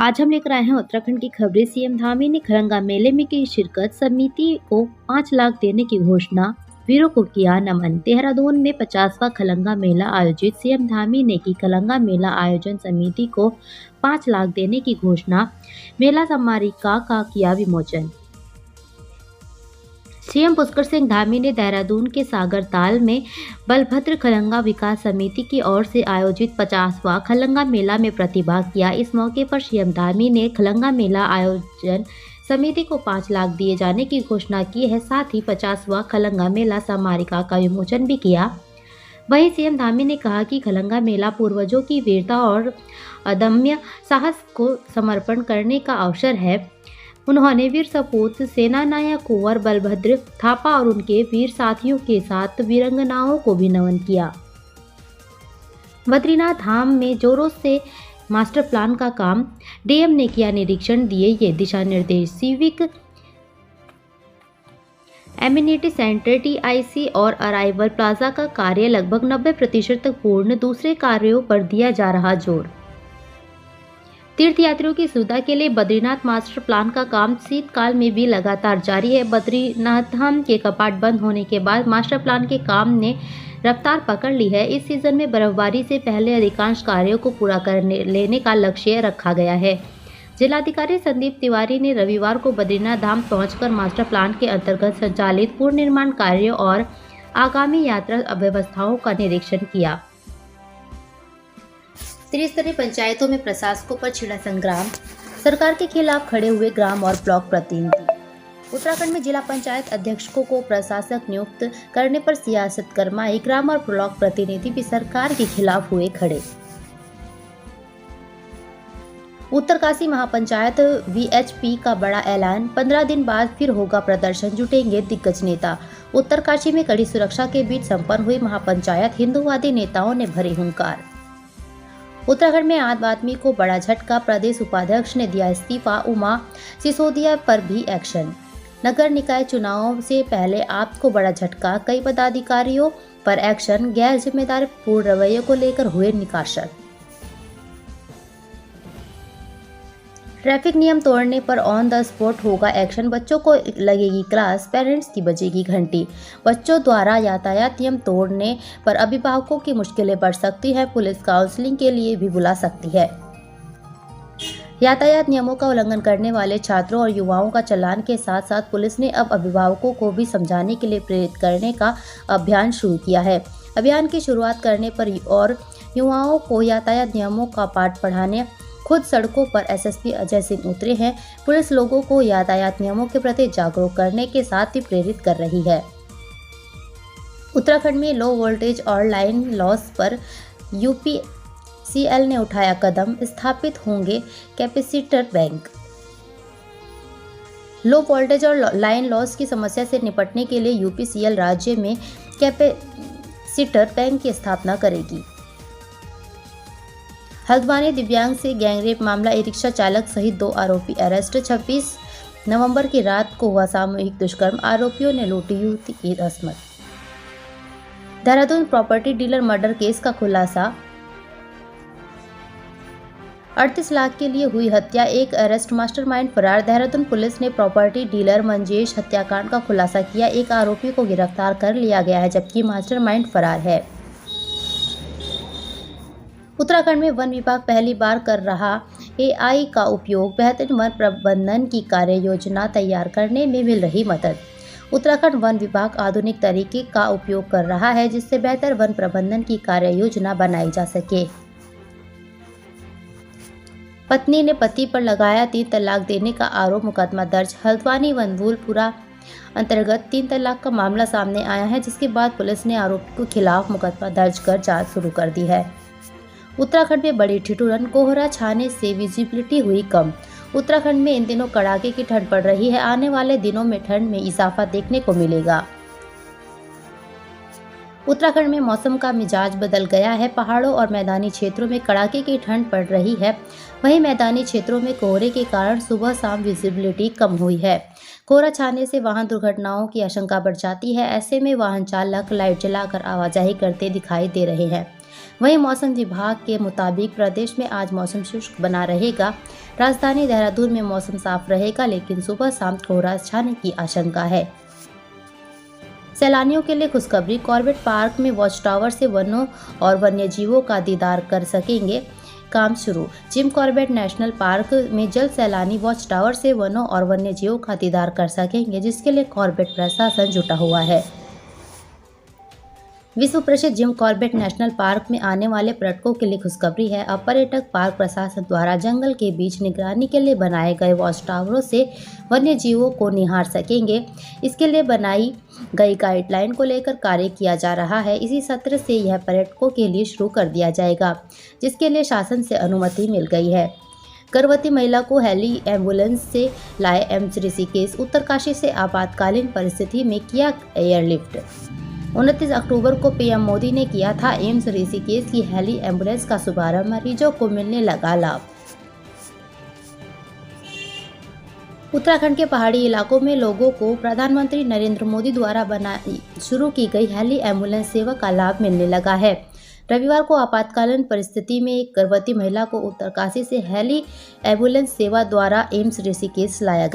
आज हम लेकर आए हैं उत्तराखंड की खबरें। सीएम धामी ने खलंगा मेले में की शिरकत, समिति को 5 लाख देने की घोषणा, वीरों को किया नमन। देहरादून में 50वां खलंगा मेला आयोजित, सीएम धामी ने की खलंगा मेला आयोजन समिति को 5 लाख देने की घोषणा, मेला स्मारिका का किया विमोचन। सीएम पुष्कर सिंह धामी ने देहरादून के सागरताल में बलभद्र खलंगा विकास समिति की ओर से आयोजित 50वां खलंगा मेला में प्रतिभाग किया। इस मौके पर सीएम धामी ने खलंगा मेला आयोजन समिति को 5 लाख दिए जाने की घोषणा की है। साथ ही 50वां खलंगा मेला स्मारिका का विमोचन भी किया। वहीं सीएम धामी ने कहा कि खलंगा मेला पूर्वजों की वीरता और अदम्य साहस को समर्पण करने का अवसर है। उन्होंने वीर सपूत सेनानायक कुंवर बलभद्र थापा और उनके वीर साथियों के साथ वीरांगनाओं को भी नमन किया। बद्रीनाथ धाम में जोरों से मास्टर प्लान का काम, डीएम ने किया निरीक्षण, दिए ये दिशा निर्देश। सिविक एमिनिटी सेंटर, टीआईसी और अराइवल प्लाजा का कार्य लगभग 90% तक पूर्ण, दूसरे कार्यों पर दिया जा रहा जोर। तीर्थयात्रियों की सुविधा के लिए बद्रीनाथ मास्टर प्लान का काम शीतकाल में भी लगातार जारी है। बद्रीनाथ धाम के कपाट बंद होने के बाद मास्टर प्लान के काम ने रफ्तार पकड़ ली है। इस सीजन में बर्फबारी से पहले अधिकांश कार्यों को पूरा कर लेने का लक्ष्य रखा गया है। जिलाधिकारी संदीप तिवारी ने रविवार को बद्रीनाथ धाम पहुंचकर मास्टर प्लान के अंतर्गत संचालित पूर्ण निर्माण कार्यों और आगामी यात्रा व्यवस्थाओं का निरीक्षण किया। त्रिस्तरीय पंचायतों में प्रशासकों पर छिड़ा संग्राम, सरकार के खिलाफ खड़े हुए ग्राम और ब्लॉक प्रतिनिधि। उत्तराखंड में जिला पंचायत अध्यक्षों को प्रशासक नियुक्त करने पर सियासत गरमाई, ग्राम और ब्लॉक प्रतिनिधि भी सरकार के खिलाफ हुए खड़े। उत्तरकाशी महापंचायत वीएचपी का बड़ा ऐलान, 15 दिन बाद फिर होगा प्रदर्शन, जुटेंगे दिग्गज नेता। उत्तरकाशी में कड़ी सुरक्षा के बीच संपन्न हुई महापंचायत, हिंदूवादी नेताओं ने भरे हुंकार। उत्तराखंड में आम आदमी को बड़ा झटका, प्रदेश उपाध्यक्ष ने दिया इस्तीफा, उमा सिसोदिया पर भी एक्शन। नगर निकाय चुनाव से पहले आप को बड़ा झटका, कई पदाधिकारियों पर एक्शन, गैर जिम्मेदार पूर्ण रवैये को लेकर हुए निष्कासन। ट्रैफिक नियम तोड़ने पर ऑन द स्पॉट होगा एक्शन, बच्चों को लगेगी क्लास, पेरेंट्स की बजेगी घंटी। बच्चों द्वारा यातायात नियम तोड़ने पर अभिभावकों की मुश्किलें बढ़ सकती है, पुलिस काउंसलिंग के लिए भी बुला सकती है। यातायात नियमों का उल्लंघन करने वाले छात्रों और युवाओं का चालान के साथ साथ पुलिस ने अब अभिभावकों को भी समझाने के लिए प्रेरित करने का अभियान शुरू किया है। अभियान की शुरुआत करने पर और युवाओं को यातायात नियमों का पाठ पढ़ाने खुद सड़कों पर एसएसपी अजय सिंह उतरे हैं। पुलिस लोगों को यातायात नियमों के प्रति जागरूक करने के साथ ही प्रेरित कर रही है। उत्तराखंड में लो वोल्टेज और लाइन लॉस पर यूपीसीएल ने उठाया कदम, स्थापित होंगे कैपेसिटर बैंक। लो वोल्टेज और लाइन लॉस की समस्या से निपटने के लिए यूपीसीएल राज्य में कैपेसिटर बैंक की स्थापना करेगी। हल्द्वानी दिव्यांग से गैंगरेप मामला, ई रिक्शा चालक सहित 2 आरोपी अरेस्ट। 26 नवंबर की रात को हुआ सामूहिक दुष्कर्म, आरोपियों ने लूटी युवती की रस्मत। Dehradun property dealer murder case का खुलासा, 38 लाख के लिए हुई हत्या, एक अरेस्ट, मास्टरमाइंड फरार। देहरादून पुलिस ने प्रॉपर्टी डीलर मंजेश हत्याकांड का खुलासा किया, एक आरोपी को गिरफ्तार कर लिया गया है जबकि मास्टरमाइंड फरार है। उत्तराखंड में वन विभाग पहली बार कर रहा एआई का उपयोग, बेहतर वन प्रबंधन की कार्य योजना तैयार करने में मिल रही मदद। उत्तराखंड वन विभाग आधुनिक तरीके का उपयोग कर रहा है जिससे बेहतर वन प्रबंधन की कार्य योजना बनाई जा सके। पत्नी ने पति पर लगाया 3 तलाक देने का आरोप, मुकदमा दर्ज। हल्द्वानी वनभूलपुरा अंतर्गत 3 तलाक का मामला सामने आया है जिसके बाद पुलिस ने आरोपी के खिलाफ मुकदमा दर्ज कर जांच शुरू कर दी है। उत्तराखंड में बड़ी ठिठुरन, कोहरा छाने से विजिबिलिटी हुई कम। उत्तराखंड में इन दिनों कड़ाके की ठंड पड़ रही है, आने वाले दिनों में ठंड में इजाफा देखने को मिलेगा। उत्तराखंड में मौसम का मिजाज बदल गया है, पहाड़ों और मैदानी क्षेत्रों में कड़ाके की ठंड पड़ रही है, वहीं मैदानी क्षेत्रों में कोहरे के कारण सुबह शाम विजिबिलिटी कम हुई है। कोहरा छाने से वाहन दुर्घटनाओं की आशंका बढ़ जाती है, ऐसे में वाहन चालक लाइट जलाकर आवाजाही करते दिखाई दे रहे हैं। वहीं मौसम विभाग के मुताबिक प्रदेश में आज मौसम शुष्क बना रहेगा। राजधानी देहरादून में मौसम साफ रहेगा, लेकिन सुबह शाम कोहरा छाने की आशंका है। सैलानियों के लिए खुशखबरी, कॉर्बेट पार्क में वॉच टावर से वनों और वन्यजीवों का दीदार कर सकेंगे। काम शुरू। जिम कॉर्बेट नेशनल पार्क में जल्द सैलानी वॉच टावर से वनों और वन्यजीवों का दीदार कर सकेंगे, जिसके लिए कॉर्बेट प्रशासन जुटा हुआ है। विश्व प्रसिद्ध जिम कॉर्बेट नेशनल पार्क में आने वाले पर्यटकों के लिए खुशखबरी है। अब पर्यटक पार्क प्रशासन द्वारा जंगल के बीच निगरानी के लिए बनाए गए वॉच टावरों से वन्य जीवों को निहार सकेंगे। इसके लिए बनाई गई गाइडलाइन को लेकर कार्य किया जा रहा है। इसी सत्र से यह पर्यटकों के लिए शुरू कर दिया जाएगा, जिसके लिए शासन से अनुमति मिल गई है। गर्भवती महिला को हेली एम्बुलेंस से लाए एम्स ऋषिकेश। उत्तरकाशी से आपातकालीन परिस्थिति में किया एयरलिफ्ट। 29 अक्टूबर को पीएम मोदी ने किया था एम्स ऋषिकेश की हेली एम्बुलेंस का शुभारंभ। मरीजों को मिलने लगा लाभ। उत्तराखंड के पहाड़ी इलाकों में लोगों को प्रधानमंत्री नरेंद्र मोदी द्वारा शुरू की गई हेली एम्बुलेंस सेवा का लाभ मिलने लगा है। रविवार को आपातकालीन परिस्थिति में एक गर्भवती महिला को उत्तरकाशी से हेली एम्बुलेंस सेवा द्वारा एम्स ऋषिकेश लाया गया।